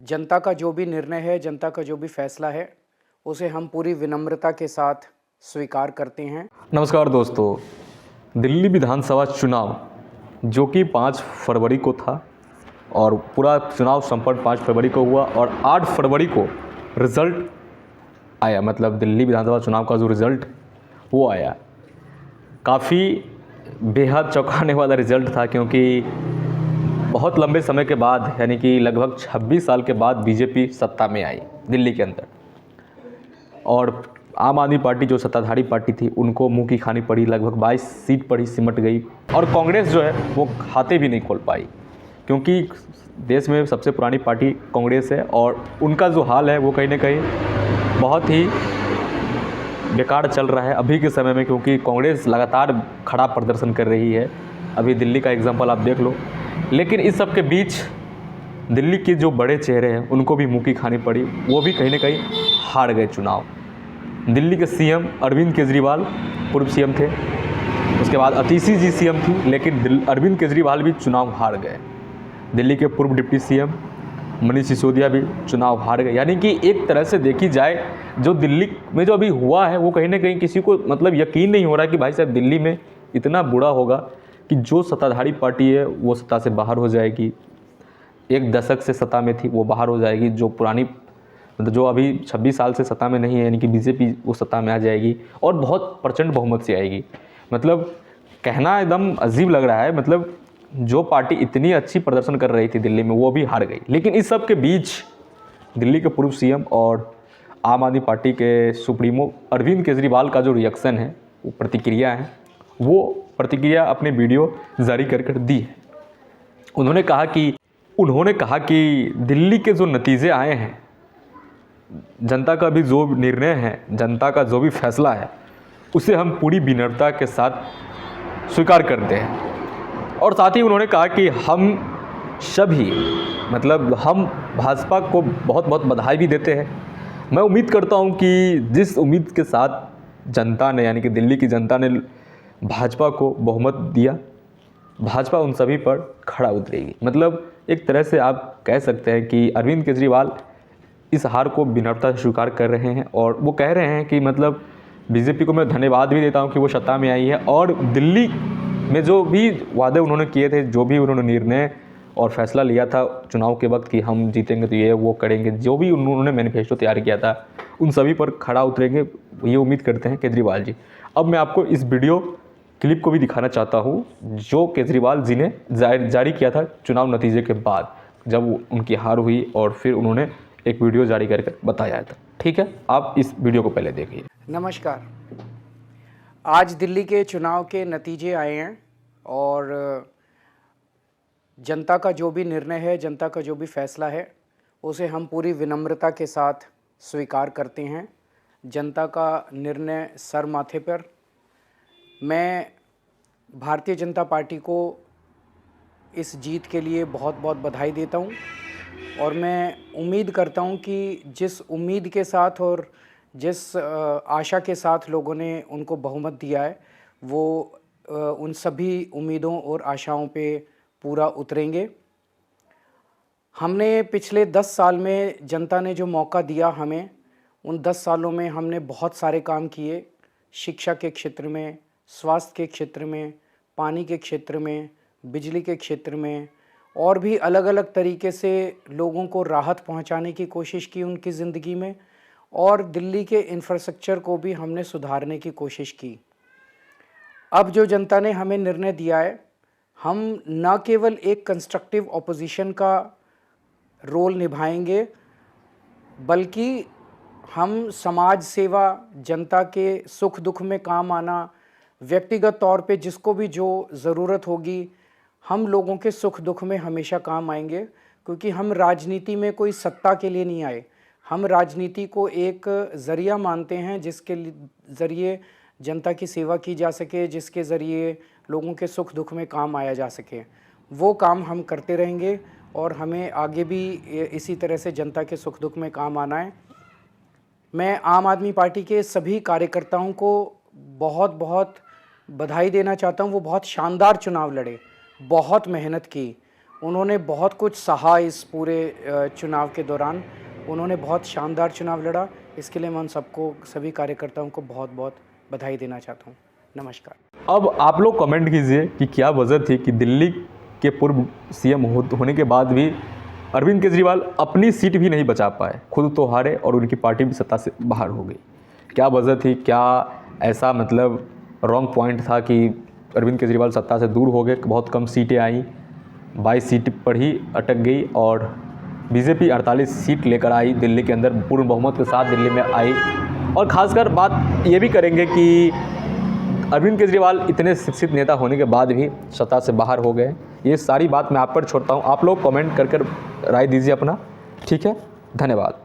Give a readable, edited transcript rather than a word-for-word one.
जनता का जो भी निर्णय है, जनता का जो भी फैसला है, उसे हम पूरी विनम्रता के साथ स्वीकार करते हैं। नमस्कार दोस्तों, दिल्ली विधानसभा चुनाव जो कि 5 फरवरी को था और पूरा चुनाव संपन्न 5 फरवरी को हुआ और 8 फरवरी को रिज़ल्ट आया। मतलब दिल्ली विधानसभा चुनाव का जो रिज़ल्ट वो आया, काफ़ी बेहद चौंकाने वाला रिज़ल्ट था, क्योंकि बहुत लंबे समय के बाद यानी कि लगभग 26 साल के बाद बीजेपी सत्ता में आई दिल्ली के अंदर। और आम आदमी पार्टी जो सत्ताधारी पार्टी थी उनको मुंह की खानी पड़ी, लगभग 22 सीट पर ही सिमट गई। और कांग्रेस जो है वो खाते भी नहीं खोल पाई, क्योंकि देश में सबसे पुरानी पार्टी कांग्रेस है और उनका जो हाल है वो कहीं ना कहीं बहुत ही बेकार चल रहा है अभी के समय में, क्योंकि कांग्रेस लगातार खराब प्रदर्शन कर रही है। अभी दिल्ली का एग्जाम्पल आप देख लो। लेकिन इस सब के बीच दिल्ली के जो बड़े चेहरे हैं उनको भी मुंह की खानी पड़ी, वो भी कहीं ना कहीं हार गए चुनाव। दिल्ली के सीएम अरविंद केजरीवाल पूर्व सीएम थे, उसके बाद अतिशी जी सीएम थी, लेकिन अरविंद केजरीवाल भी चुनाव हार गए। दिल्ली के पूर्व डिप्टी सीएम मनीष सिसोदिया भी चुनाव हार गए। यानी कि एक तरह से देखी जाए, जो दिल्ली में जो अभी हुआ है वो कहीं ना कहीं किसी को मतलब यकीन नहीं हो रहा कि भाई साहब दिल्ली में इतना बुरा होगा कि जो सत्ताधारी पार्टी है वो सत्ता से बाहर हो जाएगी। एक दशक से सत्ता में थी वो बाहर हो जाएगी, जो पुरानी मतलब जो अभी 26 साल से सत्ता में नहीं है यानी कि बीजेपी वो सत्ता में आ जाएगी और बहुत प्रचंड बहुमत से आएगी। मतलब कहना एकदम अजीब लग रहा है, मतलब जो पार्टी इतनी अच्छी प्रदर्शन कर रही थी दिल्ली में वो भी हार गई। लेकिन इस सब के बीच दिल्ली के पूर्व सीएम और आम आदमी पार्टी के सुप्रीमो अरविंद केजरीवाल का जो रिएक्शन है, वो प्रतिक्रिया है, वो प्रतिक्रिया अपने वीडियो जारी कर दी है। उन्होंने कहा कि दिल्ली के जो नतीजे आए हैं, जनता का भी जो निर्णय है, जनता का जो भी फैसला है, उसे हम पूरी विनम्रता के साथ स्वीकार करते हैं। और साथ ही उन्होंने कहा कि हम सभी मतलब हम भाजपा को बहुत बहुत बधाई भी देते हैं। मैं उम्मीद करता हूं कि जिस उम्मीद के साथ जनता ने यानी कि दिल्ली की जनता ने भाजपा को बहुमत दिया, भाजपा उन सभी पर खड़ा उतरेगी। मतलब एक तरह से आप कह सकते हैं कि अरविंद केजरीवाल इस हार को विनम्रता से स्वीकार कर रहे हैं और वो कह रहे हैं कि मतलब बीजेपी को मैं धन्यवाद भी देता हूं कि वो सत्ता में आई है और दिल्ली में जो भी वादे उन्होंने किए थे, जो भी उन्होंने निर्णय और फैसला लिया था चुनाव के वक्त कि हम जीतेंगे तो ये वो करेंगे, जो भी उन्होंने मैनिफेस्टो तैयार किया था उन सभी पर खड़ा उतरेंगे, ये उम्मीद करते हैं केजरीवाल जी। अब मैं आपको इस वीडियो क्लिप को भी दिखाना चाहता हूँ जो केजरीवाल जी ने जारी किया था चुनाव नतीजे के बाद, जब उनकी हार हुई और फिर उन्होंने एक वीडियो जारी करके बताया था। ठीक है, आप इस वीडियो को पहले देखिए। नमस्कार। आज दिल्ली के चुनाव के नतीजे आए हैं और जनता का जो भी निर्णय है, जनता का जो भी फैसला है, उसे हम पूरी विनम्रता के साथ स्वीकार करते हैं। जनता का निर्णय सर माथे पर। मैं भारतीय जनता पार्टी को इस जीत के लिए बहुत बहुत बधाई देता हूं और मैं उम्मीद करता हूं कि जिस उम्मीद के साथ और जिस आशा के साथ लोगों ने उनको बहुमत दिया है, वो उन सभी उम्मीदों और आशाओं पे पूरा उतरेंगे। हमने पिछले 10 साल में जनता ने जो मौका दिया हमें, उन 10 सालों में हमने बहुत सारे काम किए। शिक्षा के क्षेत्र में, स्वास्थ्य के क्षेत्र में, पानी के क्षेत्र में, बिजली के क्षेत्र में और भी अलग अलग तरीके से लोगों को राहत पहुंचाने की कोशिश की उनकी ज़िंदगी में, और दिल्ली के इंफ्रास्ट्रक्चर को भी हमने सुधारने की कोशिश की। अब जो जनता ने हमें निर्णय दिया है, हम न केवल एक कंस्ट्रक्टिव ऑपोजिशन का रोल निभाएंगे, बल्कि हम समाज सेवा, जनता के सुख दुख में काम आना, व्यक्तिगत तौर पे जिसको भी जो ज़रूरत होगी, हम लोगों के सुख दुख में हमेशा काम आएंगे। क्योंकि हम राजनीति में कोई सत्ता के लिए नहीं आए, हम राजनीति को एक ज़रिया मानते हैं जिसके ज़रिए जनता की सेवा की जा सके, जिसके ज़रिए लोगों के सुख दुख में काम आया जा सके। वो काम हम करते रहेंगे और हमें आगे भी इसी तरह से जनता के सुख दुख में काम आना है। मैं आम आदमी पार्टी के सभी कार्यकर्ताओं को बहुत बहुत बधाई देना चाहता हूँ। वो बहुत शानदार चुनाव लड़े, बहुत मेहनत की उन्होंने बहुत कुछ सहा इस पूरे चुनाव के दौरान। उन्होंने बहुत शानदार चुनाव लड़ा। इसके लिए मैं उन सबको, सभी कार्यकर्ताओं को बहुत बहुत बधाई देना चाहता हूँ। नमस्कार। अब आप लोग कमेंट कीजिए कि क्या वजह थी कि दिल्ली के पूर्व सीएम होने के बाद भी अरविंद केजरीवाल अपनी सीट भी नहीं बचा पाए, खुद तो हारे और उनकी पार्टी भी सत्ता से बाहर हो गई। क्या वजह थी, क्या ऐसा मतलब रॉन्ग पॉइंट था कि अरविंद केजरीवाल सत्ता से दूर हो गए, बहुत कम सीटें आई, 22 सीट पर ही अटक गई और बीजेपी 48 सीट लेकर आई दिल्ली के अंदर, पूर्ण बहुमत के साथ दिल्ली में आई। और ख़ासकर बात ये भी करेंगे कि अरविंद केजरीवाल इतने शिक्षित नेता होने के बाद भी सत्ता से बाहर हो गए। ये सारी बात मैं आप पर छोड़ता हूँ, आप लोग कमेंट कर राय दीजिए अपना। ठीक है, धन्यवाद।